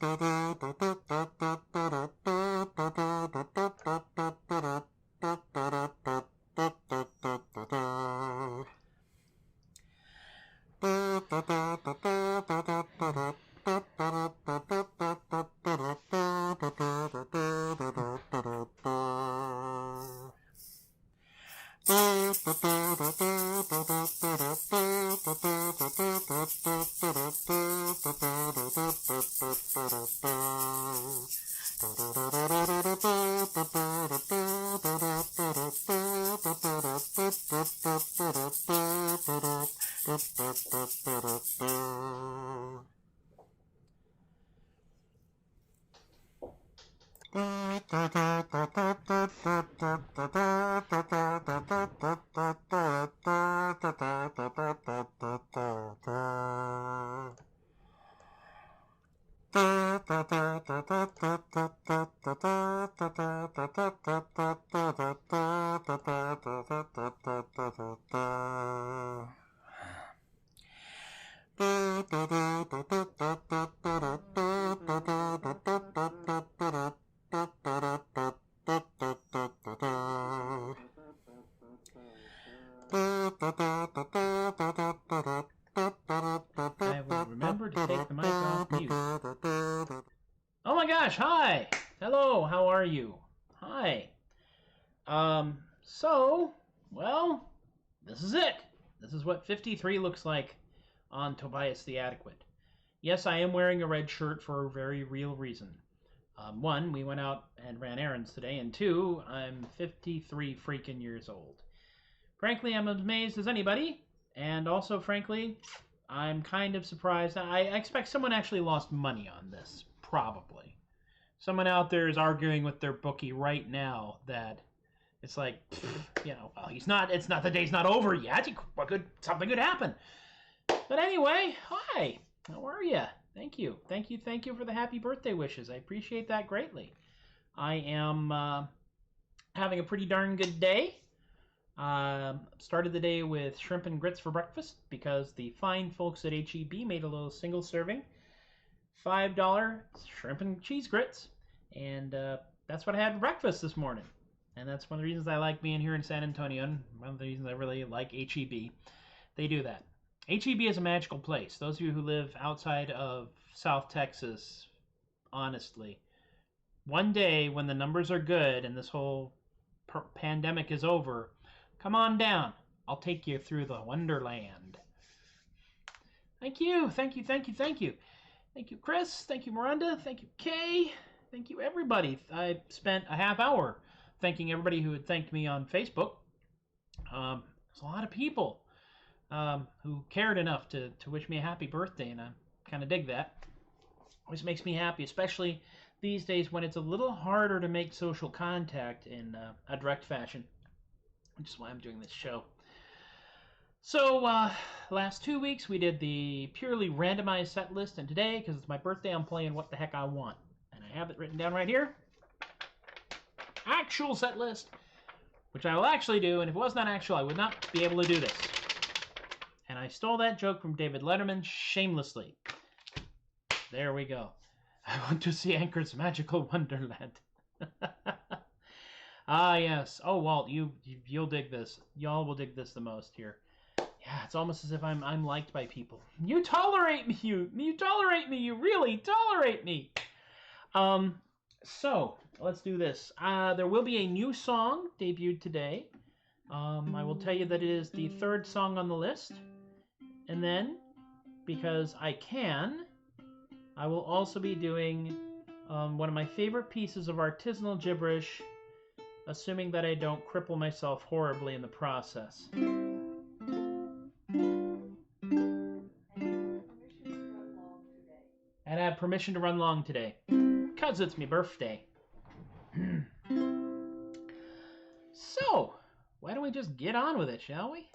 I will remember to take the mic off mute. Oh my gosh, hi! Hello, how are you? Hi. Well, this is it. This is what 53 looks like on Tobias the Adequate. Yes, I am wearing a red shirt for a very real reason. One, we went out and ran errands today, and two, I'm 53 freaking years old. Frankly, I'm as amazed as anybody, and also, frankly, I'm kind of surprised. I expect someone actually lost money on this, probably. Someone out there is arguing with their bookie right now that it's like, well, it's not, the day's not over yet. Something could happen. But anyway, hi, how are you? Thank you for the happy birthday wishes. I appreciate that greatly. I am having a pretty darn good day. Started the day with shrimp and grits for breakfast because the fine folks at HEB made a little single serving $5 shrimp and cheese grits, and that's what I had for breakfast this morning. And that's one of the reasons I like being here in San Antonio, and one of the reasons I really like HEB. They do that. HEB is a magical place. Those of you who live outside of South Texas, honestly, one day when the numbers are good and this whole pandemic is over, come on down. I'll take you through the Wonderland. Thank you, Chris. Thank you, Miranda. Thank you, Kay. Thank you, everybody. I spent a half hour thanking everybody who had thanked me on Facebook. There's a lot of people who cared enough to wish me a happy birthday, and I kind of dig that. Always makes me happy, especially these days when it's a little harder to make social contact in a direct fashion, which is why I'm doing this show. So, last 2 weeks we did the purely randomized set list, and today, because it's my birthday, I'm playing What the Heck I Want. And I have it written down right here. Actual set list, which I will actually do, and if it was not actual, I would not be able to do this. And I stole that joke from David Letterman shamelessly. There we go. I want to see Anchor's Magical Wonderland. Ah, yes. Oh, Walt, you'll dig this. Y'all will dig this the most here. Yeah, it's almost as if I'm liked by people. You tolerate me. You tolerate me. You really tolerate me. So let's do this. There will be a new song debuted today. I will tell you that it is the third song on the list. And then, because I can, I will also be doing one of my favorite pieces of artisanal gibberish, assuming that I don't cripple myself horribly in the process. And I have permission to run long today, because it's my birthday. So, why don't we just get on with it, shall we?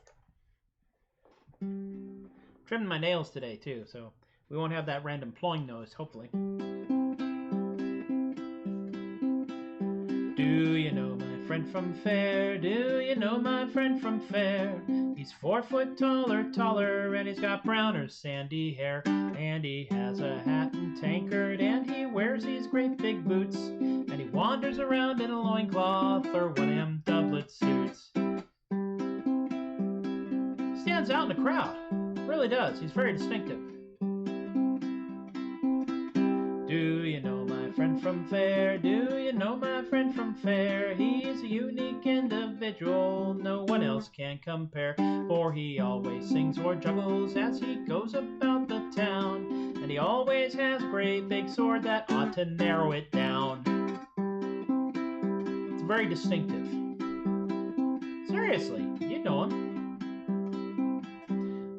Trimmed my nails today, too, so we won't have that random ploing noise, hopefully. Do you know my friend from Faire? Do you know my friend from Faire? He's 4 foot taller, and he's got brown or sandy hair. And he has a hat and tankard, and he wears these great big boots. And he wanders around in a loincloth or one of them doublet suits. Stands out in the crowd. Really does. He's very distinctive. Do you know my friend from Faire? Do you know my friend from Faire? He's a unique individual, no one else can compare. For he always sings or juggles as he goes about the town. And he always has a great big sword that ought to narrow it down. It's very distinctive. Seriously, you know him.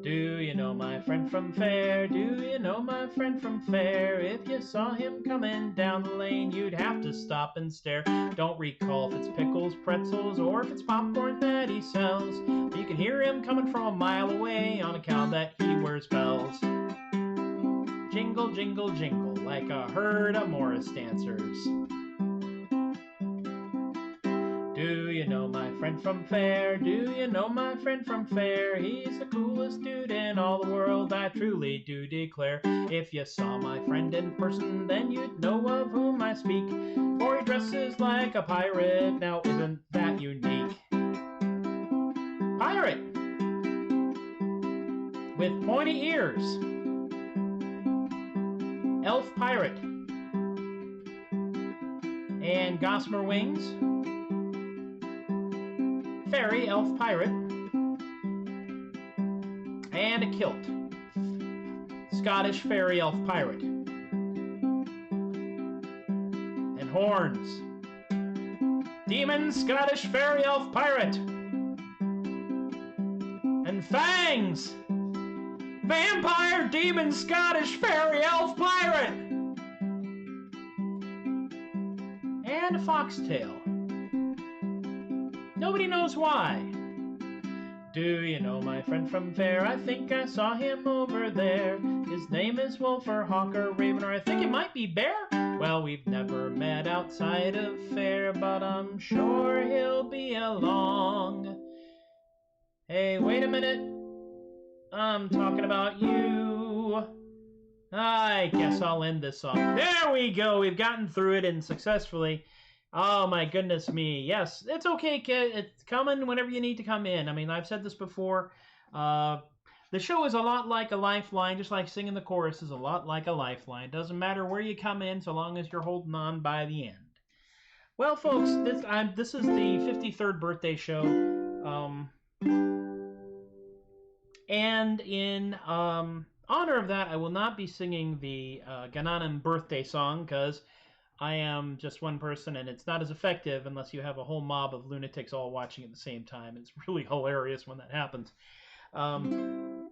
Do you know my friend from Faire? Do you know my friend from Faire? If you saw him coming down the lane, you'd have to stop and stare. Don't recall if it's pickles, pretzels, or if it's popcorn that he sells. But you can hear him coming from a mile away on account that he wears bells. Jingle, jingle, jingle, like a herd of Morris dancers. Do you know my friend from Faire? Do you know my friend from Faire? He's the coolest dude in all the world, I truly do declare. If you saw my friend in person, then you'd know of whom I speak. For he dresses like a pirate, now isn't that unique? Pirate! With pointy ears. Elf pirate. And gossamer wings. Fairy elf pirate, and a kilt. Scottish fairy elf pirate, and horns. Demon Scottish fairy elf pirate, and fangs. Vampire demon Scottish fairy elf pirate, and a foxtail. Nobody knows why. Do you know my friend from Faire? I think I saw him over there. His name is Wolf or Hawk or Raven, or I think it might be Bear. Well, we've never met outside of Faire, but I'm sure he'll be along. Hey, wait a minute. I'm talking about you. I guess I'll end this song. There we go. We've gotten through it and successfully. Oh my goodness me. Yes, it's okay, kid. It's coming whenever you need to come in. I mean, I've said this before. The show is a lot like a lifeline, just like singing the chorus is a lot like a lifeline. It doesn't matter where you come in so long as you're holding on by the end. Well, folks, this is the 53rd birthday show. And in honor of that, I will not be singing the Gananim birthday song because I am just one person, and it's not as effective unless you have a whole mob of lunatics all watching at the same time. It's really hilarious when that happens. And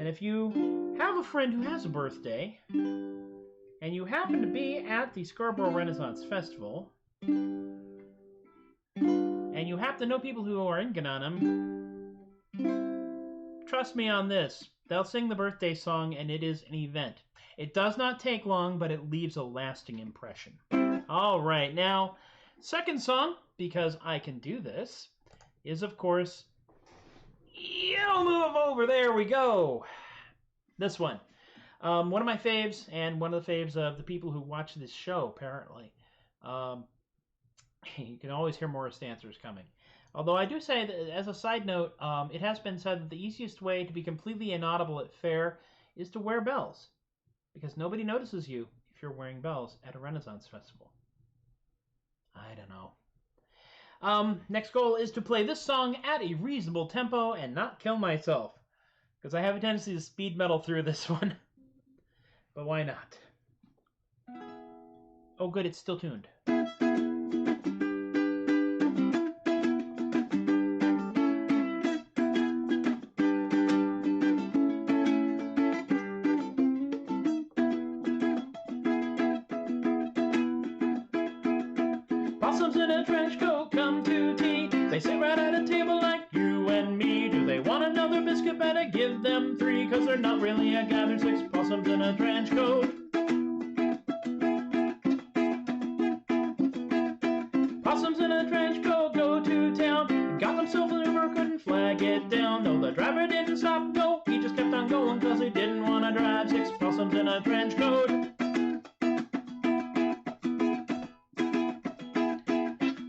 if you have a friend who has a birthday, and you happen to be at the Scarborough Renaissance Festival, and you happen to know people who are in Gananim, trust me on this. They'll sing the birthday song, and it is an event. It does not take long, but it leaves a lasting impression. All right, now, second song, because I can do this, is, of course, you'll move over, there we go. This one. One of my faves, and one of the faves of the people who watch this show, apparently. You can always hear Morris dancers coming. Although I do say that, as a side note, it has been said that the easiest way to be completely inaudible at Faire is to wear bells. Because nobody notices you if you're wearing bells at a Renaissance festival. I don't know. Next goal is to play this song at a reasonable tempo and not kill myself. Because I have a tendency to speed metal through this one. But why not? Oh good, it's still tuned. Possums in a trench coat come to tea. They sit right at a table like you and me. Do they want another biscuit? Better give them 3, 'cause they're not really a guy, they're 6 possums in a trench coat. Possums in a trench coat 6 possums in a trench coat.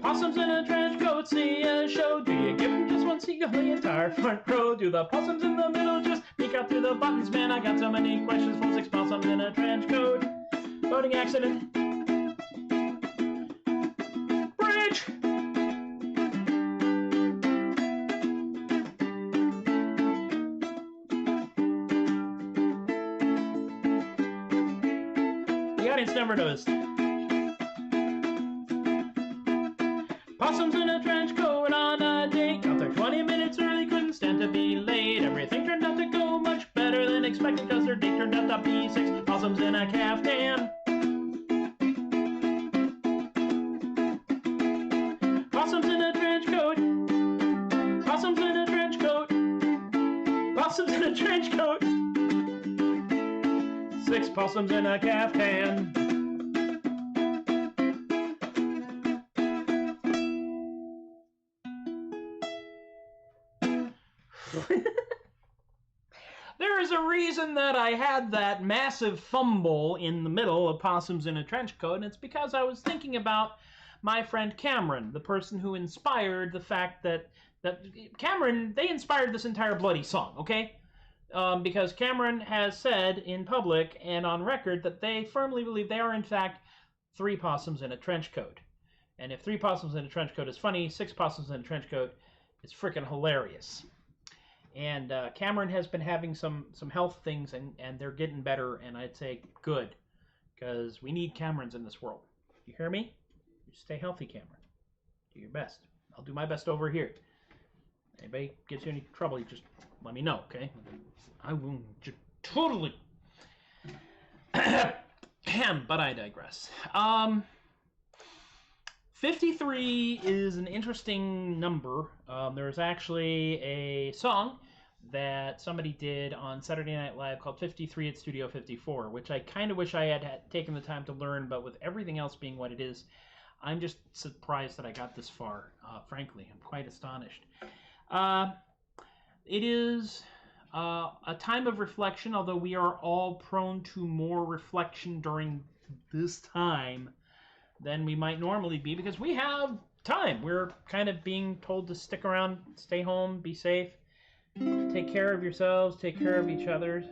Possums in a trench coat see a show. Do you give them just one seat on the entire front row? Do the possums in the middle just peek out through the buttons? Man, I got so many questions for 6 possums in a trench coat. Boating accident. Bridge! The audience never noticed. Possums in a trench coat on a date. Got there 20 minutes early, couldn't stand to be late. Everything turned out to go much better than expected, cause their date turned out to be 6 possums in a caftan. Possums in a trench coat. Possums in a trench coat. Possums in a trench coat. 6 possums in a caftan. There is a reason that I had that massive fumble in the middle of Possums in a Trench Coat, and it's because I was thinking about my friend Cameron, the person who inspired the fact that Cameron, they inspired this entire bloody song, okay? Because Cameron has said in public and on record that they firmly believe they are in fact 3 possums in a trench coat. And if 3 possums in a trench coat is funny, 6 possums in a trench coat is freaking hilarious. And Cameron has been having some health things, and they're getting better, and I'd say good, because we need Camerons in this world. You hear me? You stay healthy, Cameron. Do your best. I'll do my best over here. Anybody gives you any trouble, you just let me know, okay? I will just totally... But I digress. 53 is an interesting number. There's actually a song that somebody did on Saturday Night Live called 53 at Studio 54, which I kind of wish I had taken the time to learn, but with everything else being what it is, I'm just surprised that I got this far, frankly. I'm quite astonished. It is a time of reflection, although we are all prone to more reflection during this time than we might normally be, because we have time. We're kind of being told to stick around, stay home, be safe, take care of yourselves, take care of each other.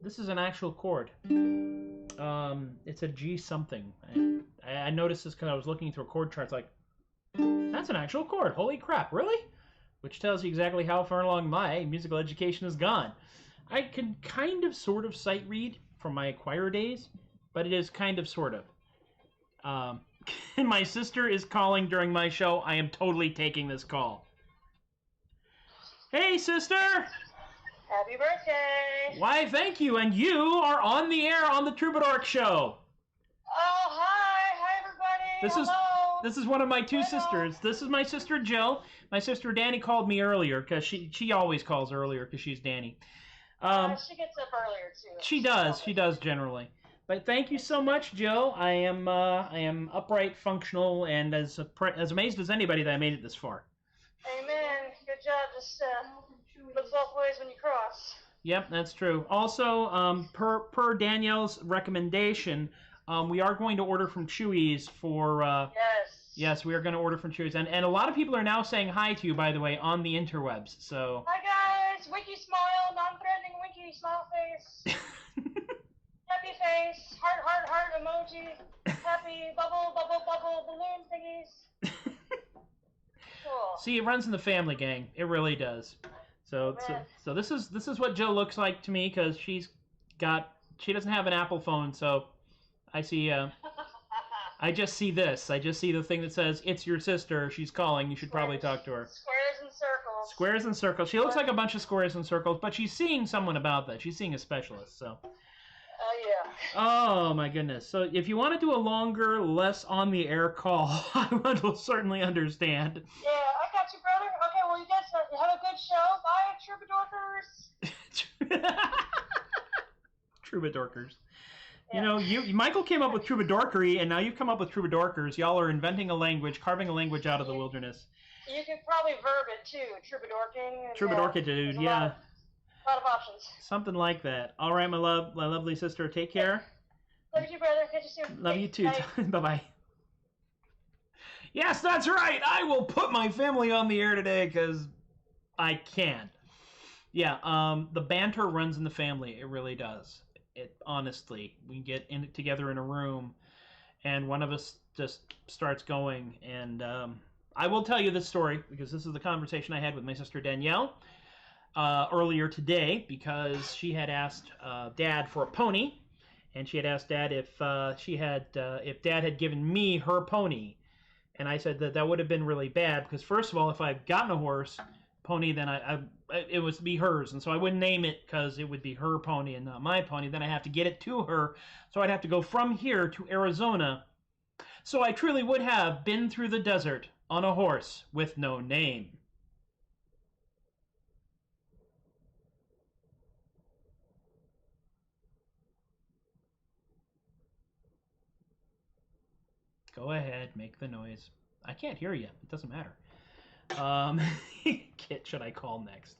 This is an actual chord. It's a G something. I noticed this because I was looking through chord charts, like, that's an actual chord. Holy crap, really? Which tells you exactly how far along my musical education has gone. I can kind of sort of sight read from my choir days, but it is kind of sort of. My sister is calling during my show. I am totally taking this call. Hey, sister! Happy birthday! Why, thank you, and you are on the air on the Troubadork show. Oh, hi! Hi, everybody! Hello! This is one of my 2 sisters. This is my sister Jill. My sister Danny called me earlier, because she always calls earlier, because she's Danny. She gets up earlier, too. She does generally. But thank you so much, Jill. I am upright, functional, and as amazed as anybody that I made it this far. Amen. Good job. Just look both ways when you cross. Yep, that's true. Also, per Danielle's recommendation, we are going to order from Chewy's for... Yes. Yes, we are going to order from Chewy's. And a lot of people are now saying hi to you, by the way, on the interwebs. So. Hi, guys. Winky smile. Non-threatening winky smile face. Happy face. Heart, heart, heart emoji. Happy bubble, bubble, bubble balloon thingies. Cool. See, it runs in the family, gang. It really does. So this is what Jill looks like to me, because she doesn't have an Apple phone, so I see... I just see this. I just see the thing that says, it's your sister. She's calling. You should probably talk to her. Squares and circles. Squares and circles. She looks like a bunch of squares and circles, but she's seeing someone about that. She's seeing a specialist, so. Yeah. Oh, my goodness. So if you want to do a longer, less on-the-air call, I will certainly understand. Yeah, I got you, brother. Okay, well, you guys have a good show. Bye, Troubadorkers. Troubadorkers. You know, Michael came up with Troubadorkery, and now you've come up with Troubadorkers. Y'all are inventing a language, carving a language out of the wilderness. You can probably probably verb it too, Troubadorking. Troubadorkitude, yeah. A lot of options. Something like that. All right, my lovely sister. Take care. Love you, brother. Catch you soon. Love you too. Bye-bye. Yes, that's right. I will put my family on the air today because I can. Yeah, the banter runs in the family. It really does. It honestly, we get together in a room, and one of us just starts going. And I will tell you this story because this is the conversation I had with my sister Danielle earlier today, because she had asked Dad for a pony, and she had asked Dad if Dad had given me her pony. And I said that would have been really bad because, first of all, if I'd gotten a pony, then it would be hers. And so I wouldn't name it because it would be her pony and not my pony. Then I have to get it to her. So I'd have to go from here to Arizona. So I truly would have been through the desert on a horse with no name. Go ahead, make the noise. I can't hear you. It doesn't matter. Kit, should I call next?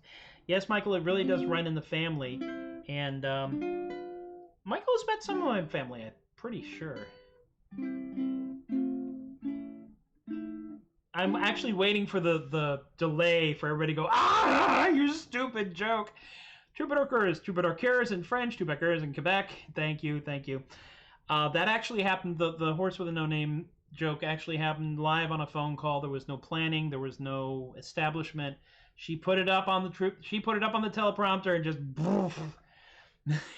Yes, Michael, it really does run in the family. And Michael has met some of my family, I'm pretty sure. I'm actually waiting for the delay for everybody to go, ah, you stupid joke. Troubadorkers in French, Troubadorkers in Quebec. Thank you. That actually happened, the horse with a no-name joke actually happened live on a phone call. There was no planning. There was no establishment. She put it up on the teleprompter and just...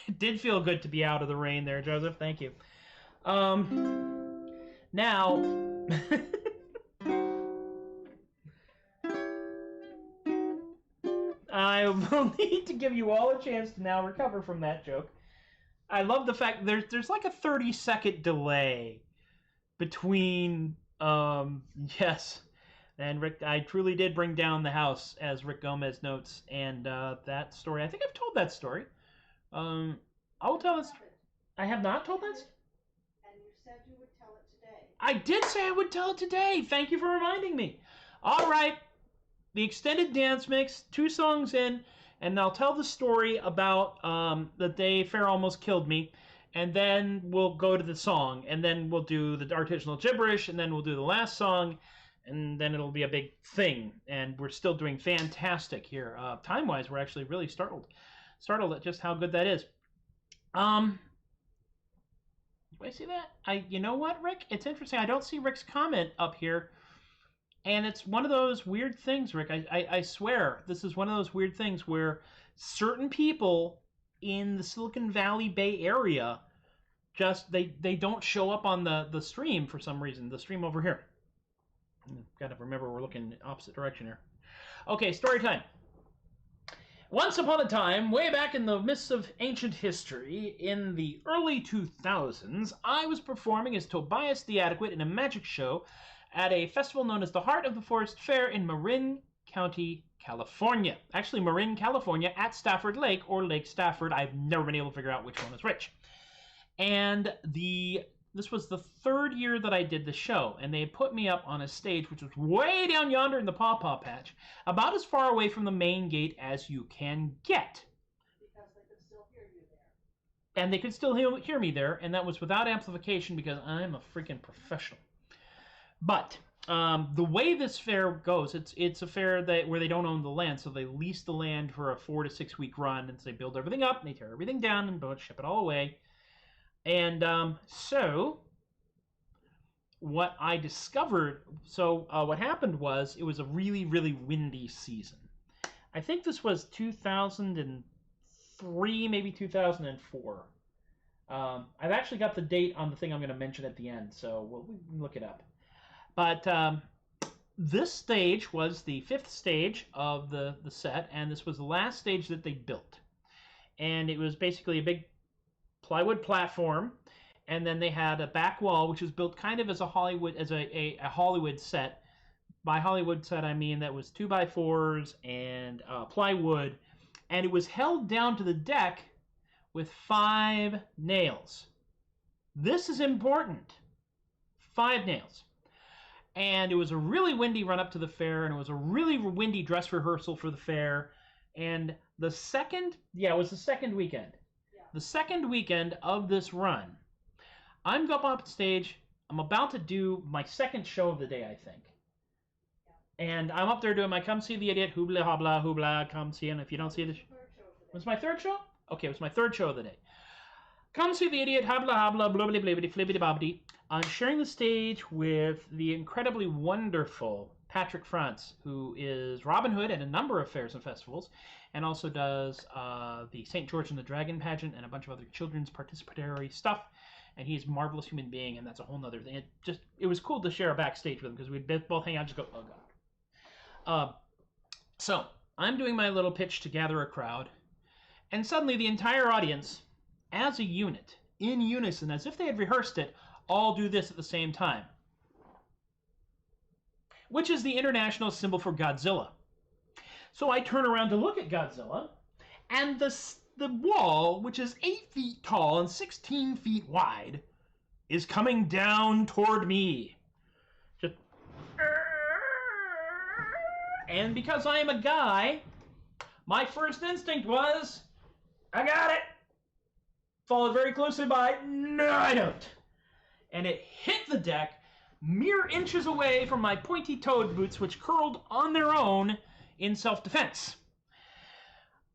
It did feel good to be out of the rain there, Joseph. Thank you. Now... I will need to give you all a chance to now recover from that joke. I love the fact there's like a 30-second delay between yes, and Rick, I truly did bring down the house, as Rick Gomez notes, and that story. I think I've told that story. I will tell this. I have not told this. And you said you would tell it today. I did say I would tell it today. Thank you for reminding me. All right, the extended dance mix, 2 songs in. And I'll tell the story about the day Faire almost killed me, and then we'll go to the song, and then we'll do the artisanal gibberish, and then we'll do the last song, and then it'll be a big thing. And we're still doing fantastic here. Time-wise, we're actually really startled at just how good that is. Do I see that? You know what, Rick? It's interesting. I don't see Rick's comment up here. And it's one of those weird things, Rick. I swear, this is one of those weird things where certain people in the Silicon Valley Bay Area just, they don't show up on the stream for some reason. The stream over here. Got to remember we're looking in the opposite direction here. Okay, story time. Once upon a time, way back in the mists of ancient history, in the early 2000s, I was performing as Tobias the Adequate in a magic show at a festival known as the Heart of the Forest Fair in Marin County, California. Actually, Marin, California, at Stafford Lake, or Lake Stafford. I've never been able to figure out which one is which. And this was the 3rd year that I did the show, and they had put me up on a stage which was way down yonder in the Pawpaw Patch, about as far away from the main gate as you can get. Because they could still hear you there. And they could still hear me there, and that was without amplification because I'm a freaking professional. But the way this fair goes, it's a fair where they don't own the land, so they lease the land for a 4 to 6 week run, and so they build everything up, and they tear everything down, and ship it all away. And so what I discovered, what happened was it was a really, really windy season. I think this was 2003, maybe 2004. I've actually got the date on the thing I'm going to mention at the end, so we'll look it up. But this stage was the 5th stage of the set, and this was the last stage that they built. And it was basically a big plywood platform, and then they had a back wall, which was built kind of as a Hollywood set. By Hollywood set, I mean that was 2x4s and plywood, and it was held down to the deck with 5 nails. This is important. 5 nails. And it was a really windy run up to the fair, and it was a really windy dress rehearsal for the fair. And the second, it was the second weekend. Yeah. The second weekend of this run, I'm up on stage. I'm about to do my second show of the day, I think. Yeah. And I'm up there doing my Come See the Idiot, hoobla hobla, hoobla, come see. And if you don't see the was my third show? Okay, it was my third show of the day. Come See the Idiot, habla habla, blibbity blibbity, flibbity bobbity. I'm sharing the stage with the incredibly wonderful Patrick France, who is Robin Hood at a number of fairs and festivals, and also does the St. George and the Dragon pageant and a bunch of other children's participatory stuff. And he's a marvelous human being, and that's a whole nother thing. It was cool to share a backstage with him, because we'd both hang out and just go, oh God. So, I'm doing my little pitch to gather a crowd, and suddenly the entire audience, as a unit, in unison, as if they had rehearsed it, all do this at the same time, which is the international symbol for Godzilla. So I turn around to look at Godzilla, and the wall, which is 8 feet tall and 16 feet wide, is coming down toward me. Just, and because I am a guy, my first instinct was, I got it. Followed very closely by, no, I don't. And it hit the deck mere inches away from my pointy-toed boots, which curled on their own in self-defense.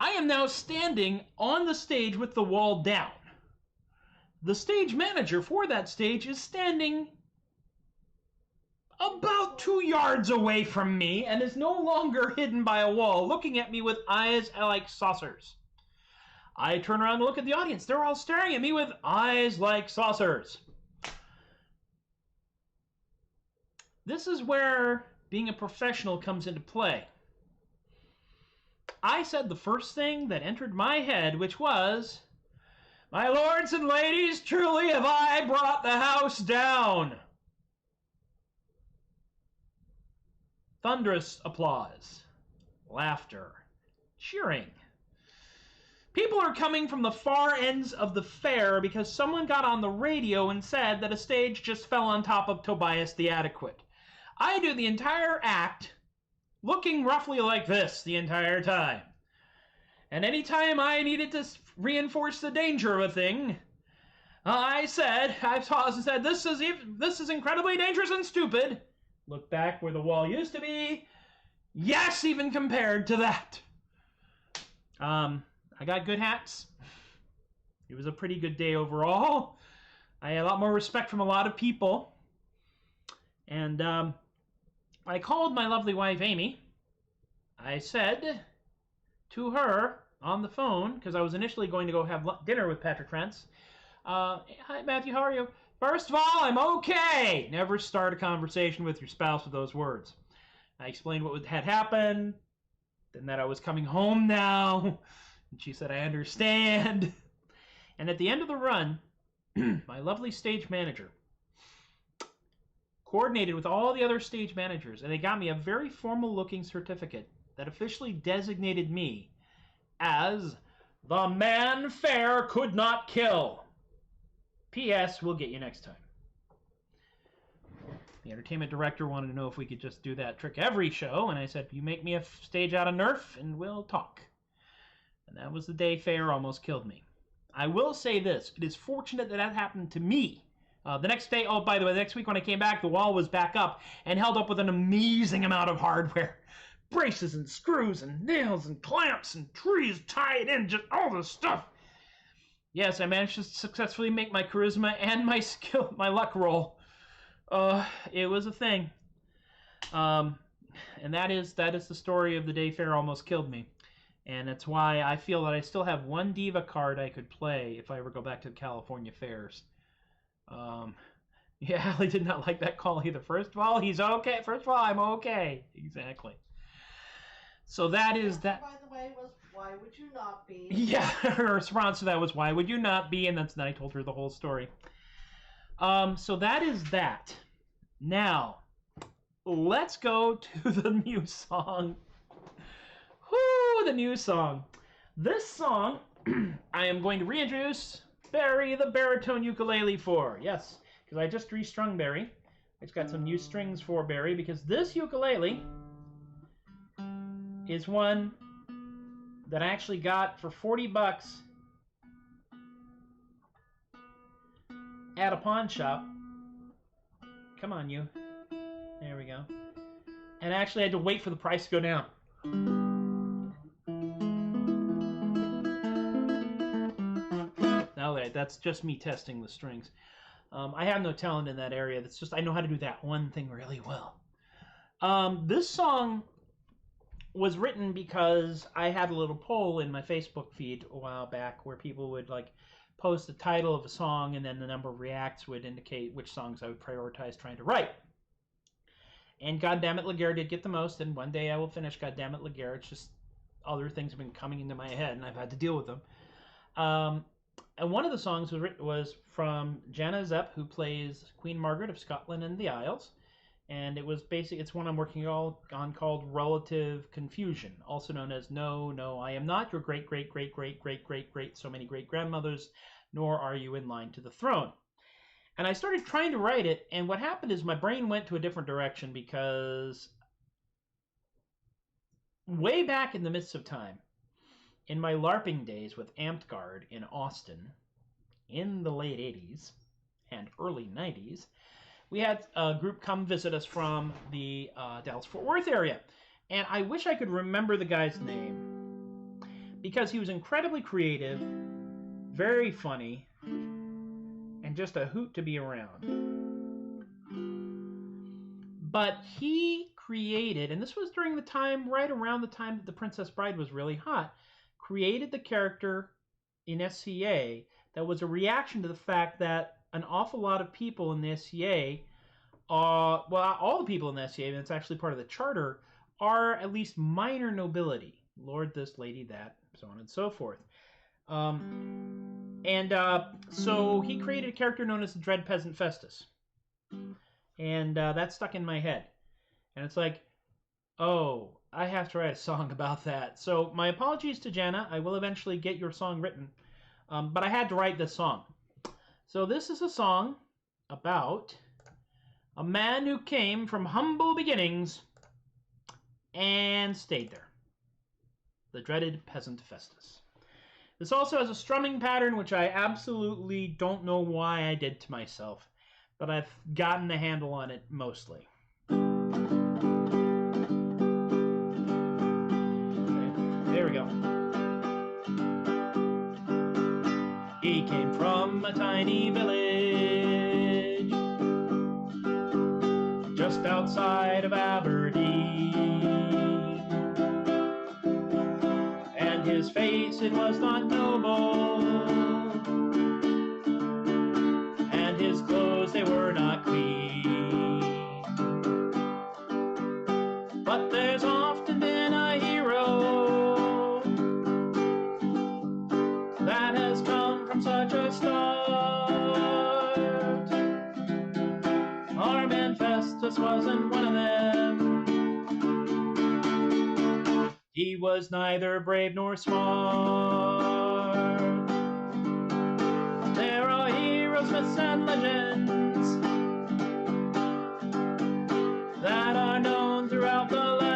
I am now standing on the stage with the wall down. The stage manager for that stage is standing about 2 yards away from me and is no longer hidden by a wall, looking at me with eyes like saucers. I turn around and look at the audience. They're all staring at me with eyes like saucers. This is where being a professional comes into play. I said the first thing that entered my head, which was, my lords and ladies, truly have I brought the house down. Thunderous applause, laughter, cheering. People are coming from the far ends of the fair because someone got on the radio and said that a stage just fell on top of Tobias the Adequate. I do the entire act looking roughly like this the entire time. And anytime I needed to reinforce the danger of a thing, I paused and said, this is incredibly dangerous and stupid. Look back where the wall used to be. Yes, even compared to that. I got good hats. It was a pretty good day overall. I had a lot more respect from a lot of people. And I called my lovely wife, Amy. I said to her on the phone, because I was initially going to go have dinner with Patrick France. Hi, Matthew, how are you? First of all, I'm okay. Never start a conversation with your spouse with those words. I explained what had happened, and that I was coming home now. And she said, I understand. And at the end of the run, my lovely stage manager coordinated with all the other stage managers, and they got me a very formal-looking certificate that officially designated me as the man Faire could not kill. P.S. We'll get you next time. The entertainment director wanted to know if we could just do that trick every show, and I said, you make me a stage out of Nerf, and we'll talk. And that was the day Faire almost killed me. I will say this. It is fortunate that that happened to me. The next day, oh, by the way, the next week when I came back, the wall was back up and held up with an amazing amount of hardware. Braces and screws and nails and clamps and trees tied in, just all this stuff. Yes, I managed to successfully make my charisma and my skill, my luck roll. It was a thing. And that is the story of the day Faire almost killed me. And that's why I feel that I still have one diva card I could play if I ever go back to the California fairs. Yeah, Allie did not like that call either. First of all, he's okay. First of all, I'm okay. Exactly. So that is that. By the way, was why would you not be? Yeah, her response to that was, why would you not be? And then I told her the whole story. So that is that. Now, let's go to the Muse song. Whoo, the Muse song. This song, I am going to reintroduce Barry the baritone ukulele for. Yes, because I just restrung Barry. It's got some new strings for Barry because this ukulele is one that I actually got for 40 bucks at a pawn shop. Come on, you. There we go. And I actually had to wait for the price to go down. Now that's just me testing the strings. I have no talent in that area. That's just I know how to do that one thing really well. This song was written because I had a little poll in my Facebook feed a while back where people would like post the title of a song and then the number of reacts would indicate which songs I would prioritize trying to write. And Goddammit Laguerre did get the most, and one day I will finish Goddammit Laguerre. It's just other things have been coming into my head and I've had to deal with them. And one of the songs was from Jana Zepp, who plays Queen Margaret of Scotland and the Isles. And it was basically, it's one I'm working on called Relative Confusion, also known as No, No, I Am Not Your Great, Great, Great, Great, Great, Great, Great, So Many Great Grandmothers, Nor Are You in Line to the Throne. And I started trying to write it, and what happened is my brain went to a different direction because way back in the midst of time, in my LARPing days with Amped Guard in Austin in the late 80s and early 90s, we had a group come visit us from the Dallas-Fort Worth area. And I wish I could remember the guy's name because he was incredibly creative, very funny, and just a hoot to be around. But he created, and this was during the time, right around the time that The Princess Bride was really hot, created the character in SCA that was a reaction to the fact that an awful lot of people in the SCA well, all the people in the SCA, and it's actually part of the charter, are at least minor nobility. Lord this, lady that, so on and so forth. So he created a character known as the Dread Peasant Festus. And that stuck in my head. And it's like, oh, I have to write a song about that. So my apologies to Jana. I will eventually get your song written. But I had to write this song. So this is a song about a man who came from humble beginnings and stayed there. The dreaded peasant Festus. This also has a strumming pattern which I absolutely don't know why I did to myself, but I've gotten a handle on it mostly. There we go. He came from a tiny village just outside of Aberdeen, and his face, it was not noble, and his clothes, they were not clean. But there's often been a hero that has come from such a start. Our man Festus wasn't one of them. He was neither brave nor smart. There are heroes, myths, and legends that are known throughout the land.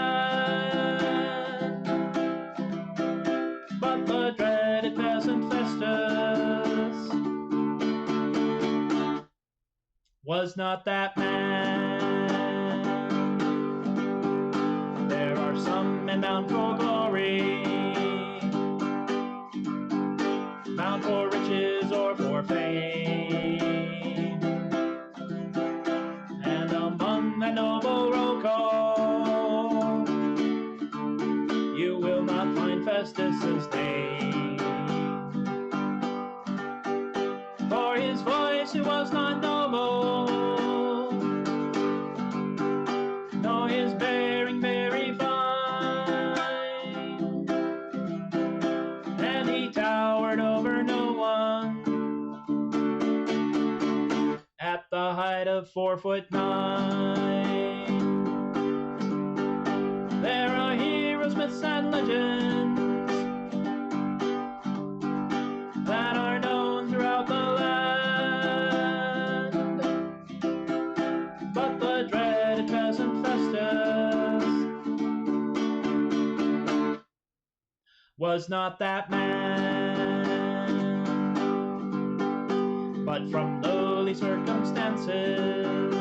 But the dreaded peasant Festus was not that man. There are some men bound for glory, bound for riches or for fame, and among the noble roll call you will not find Festus's name. For his voice, it was not noble, nor his bearing very fine, and he towered over no one at the height of 4'9". There are heroes, myths, and legends that are known throughout the land, but was not that man, but from lowly circumstances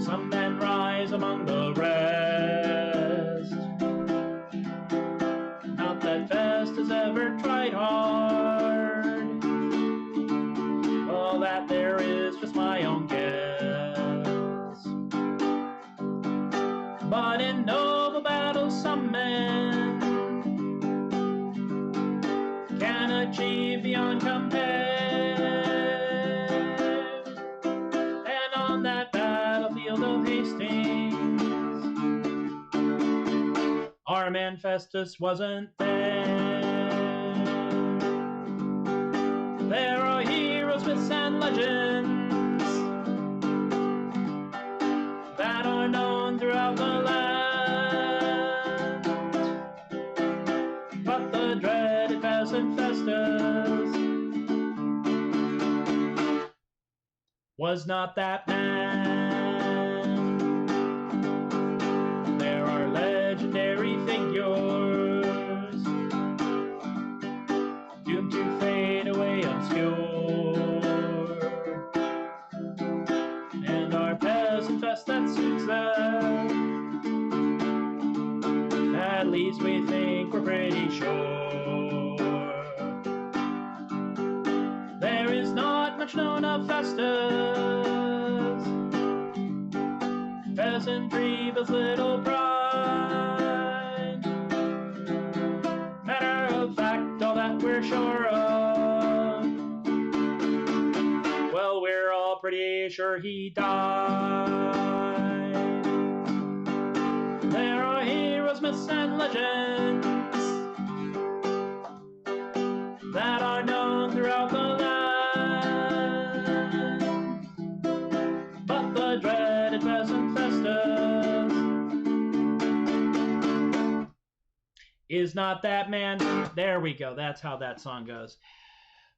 some men rise among the rest. Not that Festus ever tried hard, all that there is just my own guess. But in noble battles some men can achieve beyond compare. And on that battlefield of Hastings, our man Festus wasn't there. There are heroes, myths, and legends that are known throughout the land, but the dreaded peasant Festus was not that man. There are legendary figures doomed to fade away obscure, and our peasant fest that suits them, at least we think we're pretty sure. There is not much known of Festus, peasantry but little pride. Matter of fact, all that we're sure of, well, we're all pretty sure he died. There are heroes, myths, and legends that are known throughout the land, but the dreaded peasant Festus is not that man. There we go. That's how that song goes.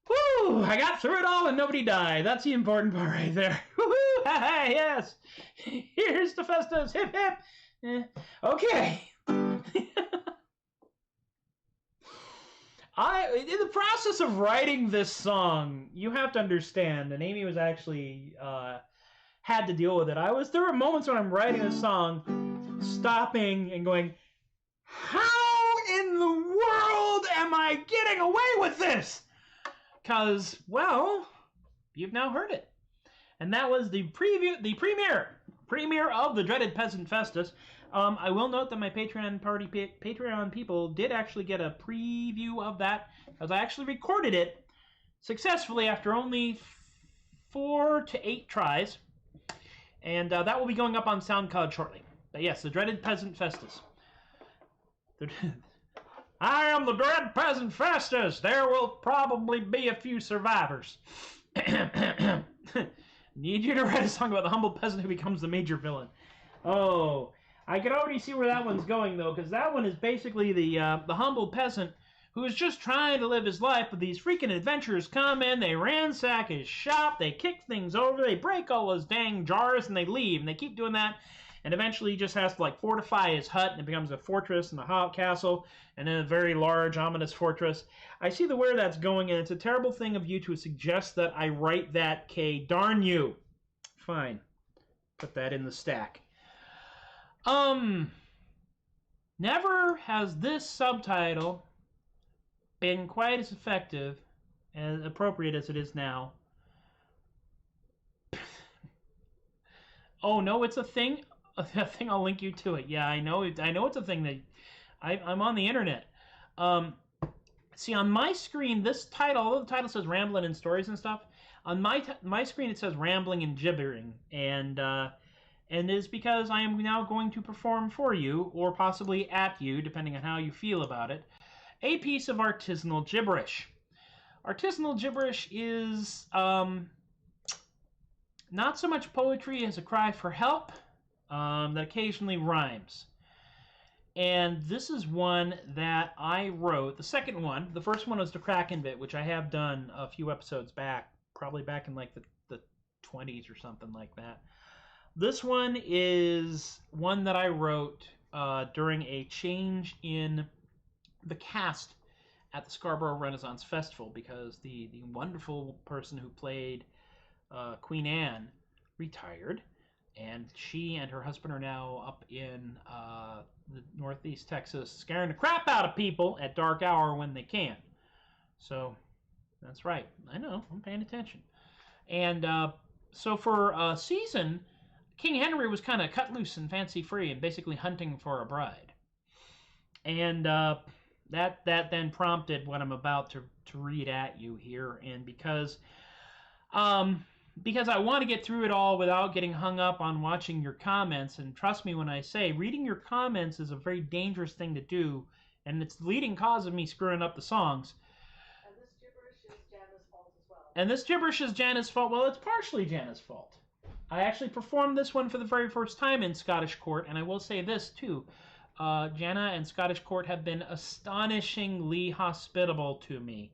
Woo! I got through it all and nobody died. That's the important part right there. Woo-hoo! Hey, yes! Here's the Festus. Hip, hip! Okay. In the process of writing this song, you have to understand, and Amy was actually had to deal with it. There were moments when I'm writing a song, stopping and going, how in the world am I getting away with this? Because, well, you've now heard it. And that was the premiere of the dreaded peasant Festus. I will note that my Patreon people did actually get a preview of that, as I actually recorded it successfully after only 4 to 8 tries. And that will be going up on SoundCloud shortly. But yes, the dreaded peasant Festus. I am the dread peasant Festus. There will probably be a few survivors. Need you to write a song about the humble peasant who becomes the major villain. Oh, I can already see where that one's going, though, because that one is basically the humble peasant who is just trying to live his life, but these freaking adventurers come in, they ransack his shop, they kick things over, they break all his dang jars, and they leave, and they keep doing that, and eventually he just has to, like, fortify his hut, and it becomes a fortress and a castle, and then a very large, ominous fortress. I see where that's going, and it's a terrible thing of you to suggest that I write that, Kay. Darn you. Fine. Put that in the stack. Never has this subtitle been quite as effective and appropriate as it is now. Oh, no, it's a thing? A thing, I'll link you to it. Yeah, I know it's a thing that... I'm on the internet. See, on my screen, this title, although the title says Rambling and Stories and stuff, on my screen it says Rambling and Gibbering, and it is because I am now going to perform for you, or possibly at you, depending on how you feel about it, a piece of artisanal gibberish. Artisanal gibberish is not so much poetry as a cry for help that occasionally rhymes. And this is one that I wrote. The second one, the first one was the Kraken bit, which I have done a few episodes back, probably back in like the 20s or something like that. This one is one that I wrote during a change in the cast at the Scarborough Renaissance Festival, because the wonderful person who played Queen Anne retired, and she and her husband are now up in the Northeast Texas scaring the crap out of people at dark hour when they can. So that's right. I know. I'm paying attention. And so for a season, King Henry was kind of cut loose and fancy free and basically hunting for a bride. And that then prompted what I'm about to read at you here. And because I want to get through it all without getting hung up on watching your comments, and trust me when I say reading your comments is a very dangerous thing to do, and it's the leading cause of me screwing up the songs. And this gibberish is Janna's fault. Well, it's partially Janna's fault. I actually performed this one for the very first time in Scottish Court, and I will say this too. Janna and Scottish Court have been astonishingly hospitable to me.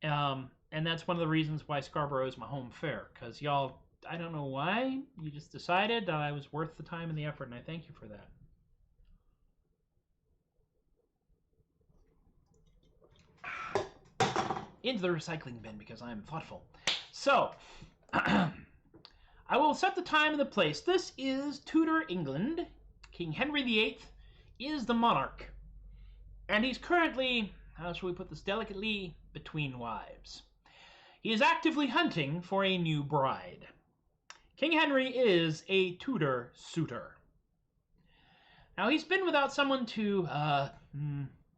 And that's one of the reasons why Scarborough is my home fair. Because y'all, I don't know why, you just decided that I was worth the time and the effort, and I thank you for that. Into the recycling bin because I'm thoughtful. So, I will set the time and the place. This is Tudor England. King Henry VIII is the monarch. And he's currently, how shall we put this delicately, between wives. He is actively hunting for a new bride. King Henry is a Tudor suitor. Now, he's been without someone to,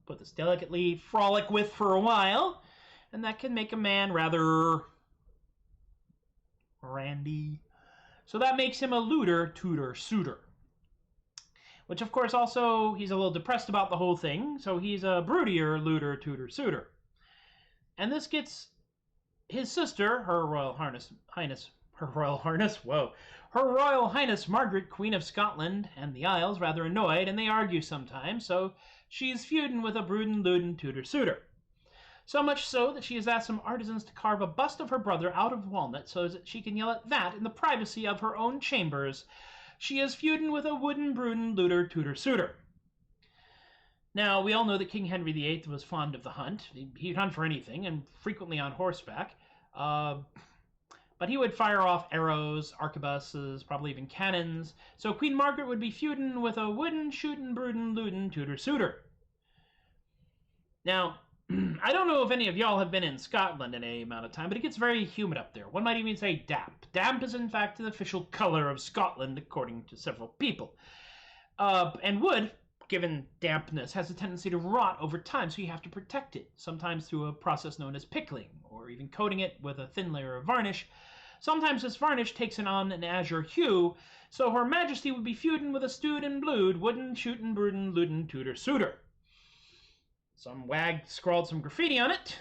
put this delicately, frolic with for a while. And that can make a man rather randy. So that makes him a looter, Tudor suitor. Which, of course, also, he's a little depressed about the whole thing. So he's a broodier, looter, Tudor suitor. And this gets his sister, her Royal Highness Margaret, Queen of Scotland and the Isles, rather annoyed, and they argue sometimes. So she's feuding with a broodin', lootin' Tudor suitor. So much so that she has asked some artisans to carve a bust of her brother out of walnut so that she can yell at that in the privacy of her own chambers. She is feuding with a wooden, broodin', looter, Tudor suitor. Now, we all know that King Henry VIII was fond of the hunt. He'd hunt for anything, and frequently on horseback. But he would fire off arrows, arquebuses, probably even cannons. So Queen Margaret would be feuding with a wooden, shootin', broodin', lootin', Tudor suitor. Now, I don't know if any of y'all have been in Scotland in any amount of time, but it gets very humid up there. One might even say damp. Damp is, in fact, the official color of Scotland, according to several people. And wood, given dampness, has a tendency to rot over time, so you have to protect it, sometimes through a process known as pickling, or even coating it with a thin layer of varnish. Sometimes this varnish takes on an azure hue, so Her Majesty would be feuding with a stewed and blued, wooden, shootin', broodin', lootin', Tudor suitor. Some wag scrawled some graffiti on it.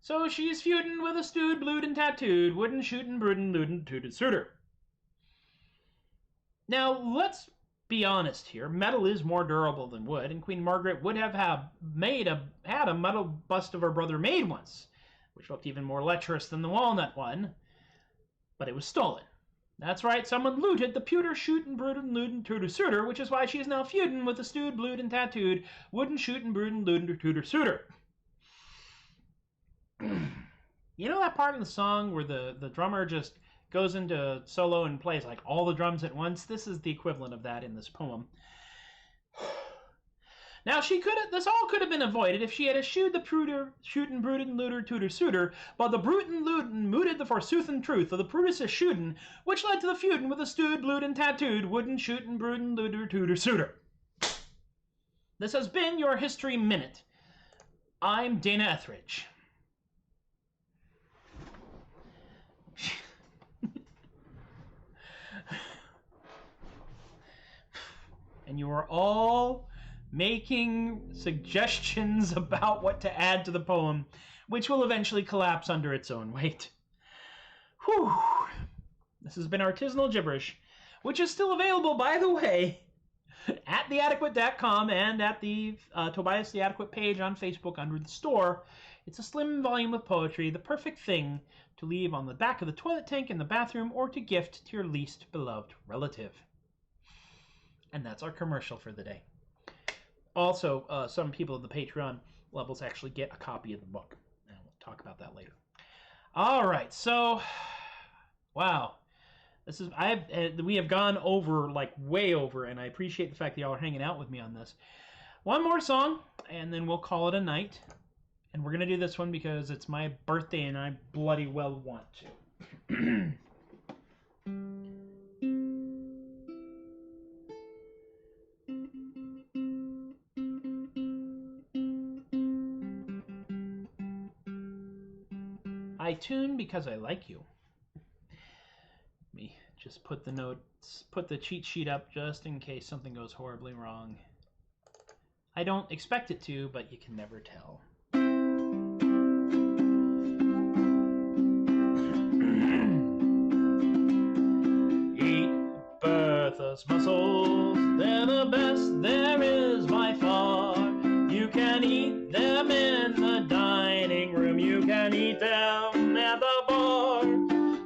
So she's feuding with a stewed, blued, and tattooed, wooden, shootin', broodin', lootin', Tudor suitor. Now, let's be honest here. Metal is more durable than wood, and Queen Margaret would have had a metal bust of her brother made once, which looked even more lecherous than the walnut one, but it was stolen. That's right, someone looted the pewter shootin', broodin', lootin', Tudor suitor, which is why she is now feuding with the stewed, blued, and tattooed, wooden, shootin', broodin', lootin', Tudor suitor. You know that part in the song where the drummer just goes into solo and plays like all the drums at once? This is the equivalent of that in this poem. Now, this all could have been avoided if she had eschewed the shootin', broodin', looter, Tudor suitor, but the brutin', lootin' mooted the forsooth and truth of the Brutus shootin', which led to the feudin' with the stewed, blued, and tattooed, wooden, shootin', broodin', looter, Tudor suitor. This has been your History Minute. I'm Dana Etheridge. And you are all making suggestions about what to add to the poem, which will eventually collapse under its own weight. Whew. This has been Artisanal Gibberish, which is still available, by the way, at theadequate.com and at the Tobias the Adequate page on Facebook under the store. It's a slim volume of poetry, the perfect thing to leave on the back of the toilet tank in the bathroom or to gift to your least beloved relative. And that's our commercial for the day. Also, some people at the Patreon levels actually get a copy of the book. And we'll talk about that later. All right, so, wow. We have gone over, like, way over, and I appreciate the fact that y'all are hanging out with me on this. One more song, and then we'll call it a night. And we're going to do this one because it's my birthday, and I bloody well want to. I tune because I like you. Let me just put the cheat sheet up just in case something goes horribly wrong. I don't expect it to, but you can never tell. Eat Bertha's mussels, they're the best there is by far. You can eat them in the dining room, you can eat them at the bar.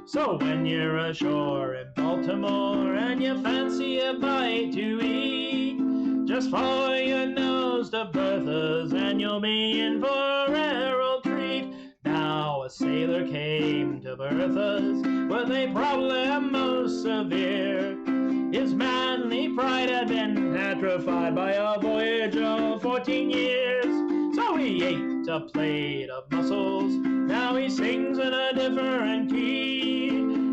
So when you're ashore in Baltimore and you fancy a bite to eat, just follow your nose to Bertha's and you'll be in for a rare old treat. Now a sailor came to Bertha's with a problem most severe. His manly pride had been atrophied by a voyage of 14 years. So he ate a plate of mussels, now he sings in a different key.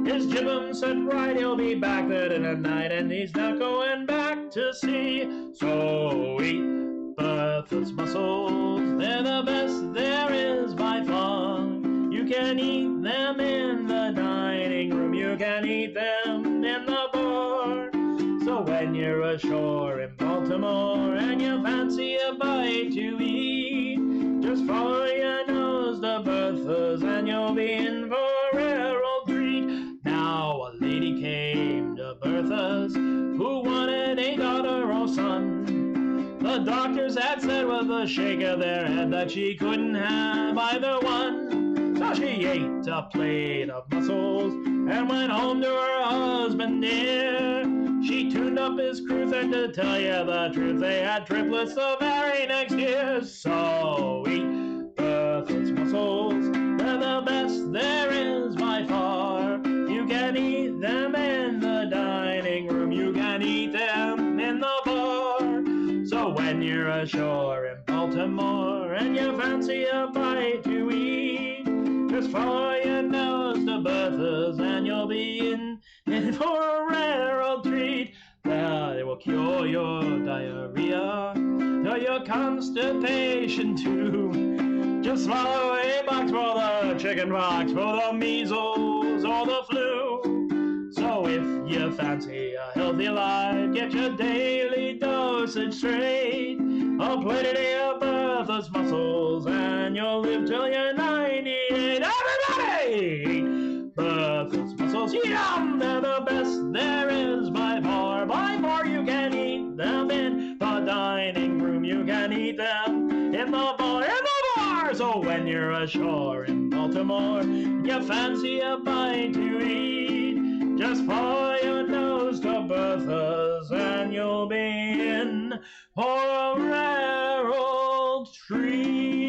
His jibum set right, he'll be back there in a night, and he's not going back to sea. So eat Bertha's mussels, they're the best there is by far. You can eat them in the dining room, you can eat them in the bar. So when you're ashore in Baltimore and you fancy a bite to eat, just follow your nose to Bertha's and you'll be in for a rare old treat. Now a lady came to Bertha's who wanted a daughter or son. The doctors had said with a shake of their head that she couldn't have either one. So she ate a plate of mussels and went home to her husband dear. She tuned up his cruise, and to tell you the truth, they had triplets the very next year. So eat Bertha's mussels, they're the best there is by far. You can eat them in the dining room, you can eat them in the bar. So when you're ashore in Baltimore and you fancy a bite to eat, just follow your nose to Bertha's and you'll be in for a rare old treat. They will cure your diarrhea, or your constipation too. Just swallow a box for the chicken pox, for the measles or the flu. So if you fancy a healthy life, get your daily dosage straight. A plate a day of Bertha's mussels, and you'll live till you're 98. Everybody! Bertha's mussels, yum! They're the best there is by far. By far you can eat them in the dining room, you can eat them in the bar, So when you're ashore in Baltimore, you fancy a bite to eat, just follow your nose to Bertha's and you'll be in for a rare old treat.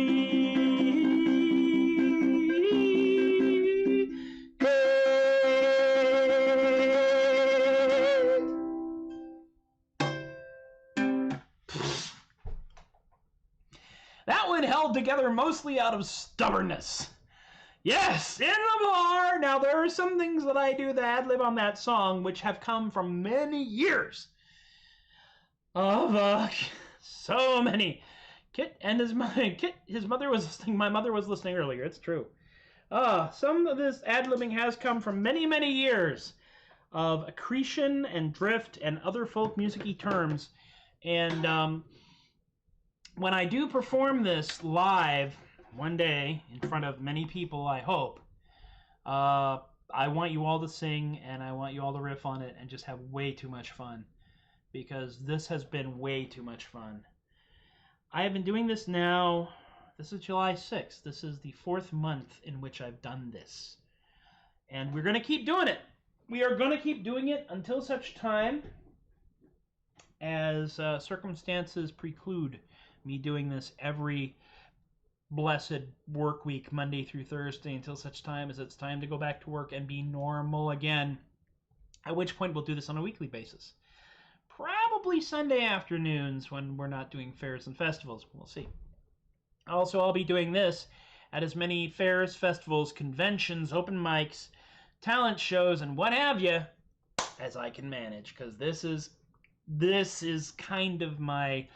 That one held together mostly out of stubbornness. Yes, in the bar. Now, there are some things that I do that ad-lib on that song which have come from many years of, so many. Kit and his mother was listening. My mother was listening earlier. It's true. Some of this ad-libbing has come from many, many years of accretion and drift and other folk music-y terms. And, when I do perform this live one day in front of many people, I hope, I want you all to sing and I want you all to riff on it and just have way too much fun, because this has been way too much fun. I have been doing this now, this is July 6th. This is the 4th month in which I've done this. And we're going to keep doing it. We are going to keep doing it until such time as circumstances preclude me doing this every blessed work week, Monday through Thursday, until such time as it's time to go back to work and be normal again. At which point we'll do this on a weekly basis. Probably Sunday afternoons when we're not doing fairs and festivals. We'll see. Also, I'll be doing this at as many fairs, festivals, conventions, open mics, talent shows, and what have you as I can manage, because this is kind of my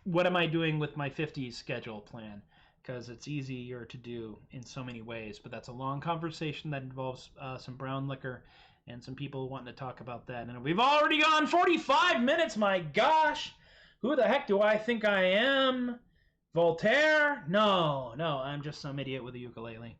what am I doing with my 50s schedule plan, because it's easier to do in so many ways. But that's a long conversation that involves some brown liquor and some people wanting to talk about that. And we've already gone 45 minutes, my gosh! Who the heck do I think I am? Voltaire? No, I'm just some idiot with a ukulele.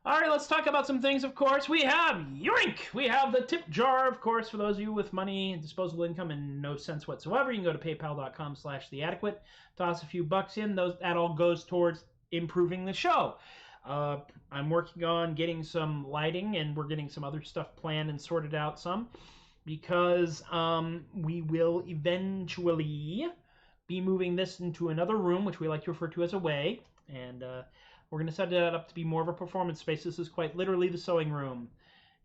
Alright, let's talk about some things, of course. We have Yoink! We have the tip jar, of course, for those of you with money and disposable income and no sense whatsoever. You can go to paypal.com/theadequate, toss a few bucks in. That all goes towards improving the show. I'm working on getting some lighting, and we're getting some other stuff planned and sorted out some, because we will eventually be moving this into another room, which we like to refer to as a way, and we're going to set that up to be more of a performance space. This is quite literally the sewing room.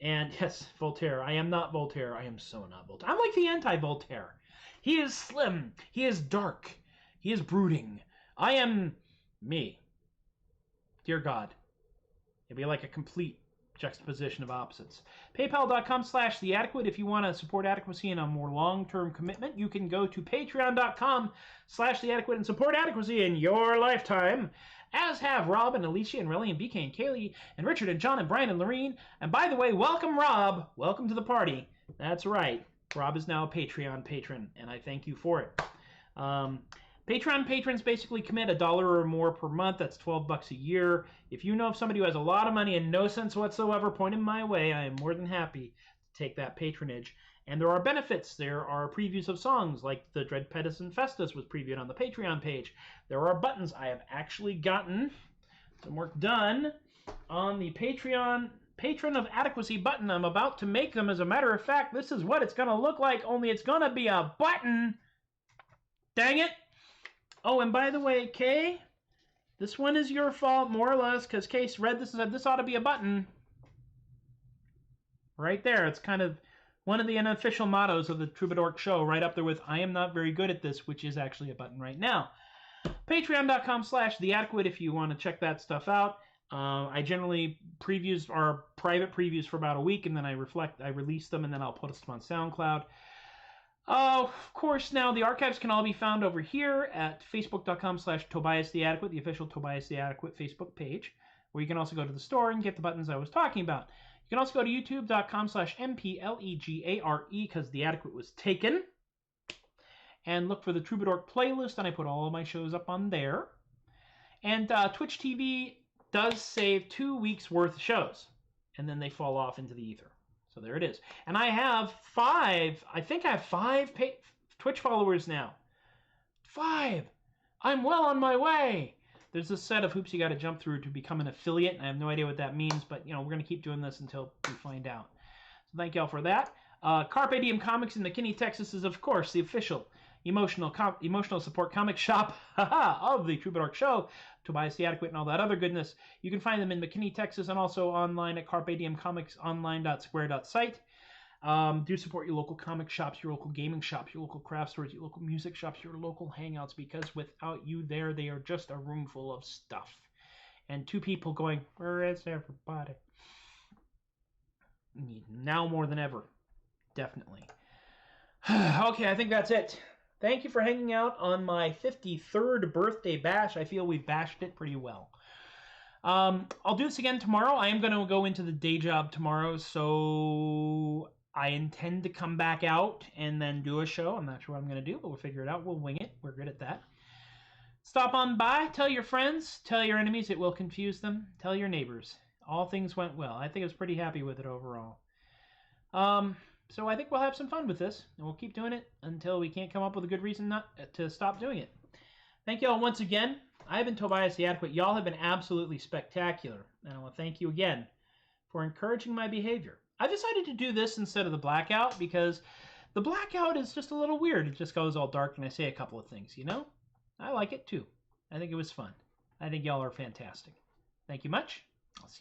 And yes, Voltaire. I am not Voltaire. I am so not Voltaire. I'm like the anti-Voltaire. He is slim. He is dark. He is brooding. I am me. Dear God. It'd be like a complete juxtaposition of opposites. PayPal.com/theadequate. If you want to support adequacy in a more long-term commitment, you can go to Patreon.com/theadequate and support adequacy in your lifetime. As have Rob and Alicia and Relly and BK and Kaylee and Richard and John and Brian and Lorene. And by the way, welcome Rob. Welcome to the party. That's right. Rob is now a Patreon patron, and I thank you for it. Patreon patrons basically commit $1 or more per month. That's $12 a year. If you know of somebody who has a lot of money and no sense whatsoever, point them my way. I am more than happy to take that patronage. And there are benefits. There are previews of songs, like the Dread Peasant Festus was previewed on the Patreon page. There are buttons. I have actually gotten some work done on the Patreon Patron of Adequacy button. I'm about to make them. As a matter of fact, this is what it's going to look like, only it's going to be a button. Dang it. Oh, and by the way, Kay, this one is your fault, more or less, because Kay read this and said this ought to be a button. Right there. It's kind of one of the unofficial mottos of the Troubadork show, right up there with I am not very good at this, which is actually a button right now. Patreon.com/theadequate if you want to check that stuff out. I generally previews are private previews for about a week, and then I release them, and then I'll post them on SoundCloud. Of course, now the archives can all be found over here at facebook.com/TobiasTheAdequate, the official Tobias the Adequate Facebook page, where you can also go to the store and get the buttons I was talking about. You can also go to youtube.com/MPLEGARE, because The Adequate was taken, and look for the Troubadork playlist, and I put all of my shows up on there. And Twitch TV does save 2 weeks' worth of shows, and then they fall off into the ether. So there it is. And I have five Twitch followers now. 5! I'm well on my way! There's a set of hoops you got to jump through to become an affiliate, and I have no idea what that means, but, we're going to keep doing this until we find out. So thank y'all for that. Carpe Diem Comics in McKinney, Texas is, of course, the official emotional support comic shop of the Troubadork show, Tobias the Adequate and all that other goodness. You can find them in McKinney, Texas, and also online at carpediemcomicsonline.square.site. Do support your local comic shops, your local gaming shops, your local craft stores, your local music shops, your local hangouts, because without you there, they are just a room full of stuff. And 2 people going, where is everybody? Now more than ever. Definitely. Okay, I think that's it. Thank you for hanging out on my 53rd birthday bash. I feel we've bashed it pretty well. I'll do this again tomorrow. I am going to go into the day job tomorrow, so I intend to come back out and then do a show. I'm not sure what I'm going to do, but we'll figure it out. We'll wing it. We're good at that. Stop on by. Tell your friends. Tell your enemies. It will confuse them. Tell your neighbors. All things went well. I think I was pretty happy with it overall. So I think we'll have some fun with this, and we'll keep doing it until we can't come up with a good reason not to stop doing it. Thank you all once again. I've been Tobias the Adequate. Y'all have been absolutely spectacular, and I want to thank you again for encouraging my behavior. I decided to do this instead of the blackout because The blackout is just a little weird. It just goes all dark and I say a couple of things, you know? I like it too. I think it was fun. I think y'all are fantastic. Thank you much. I'll see you.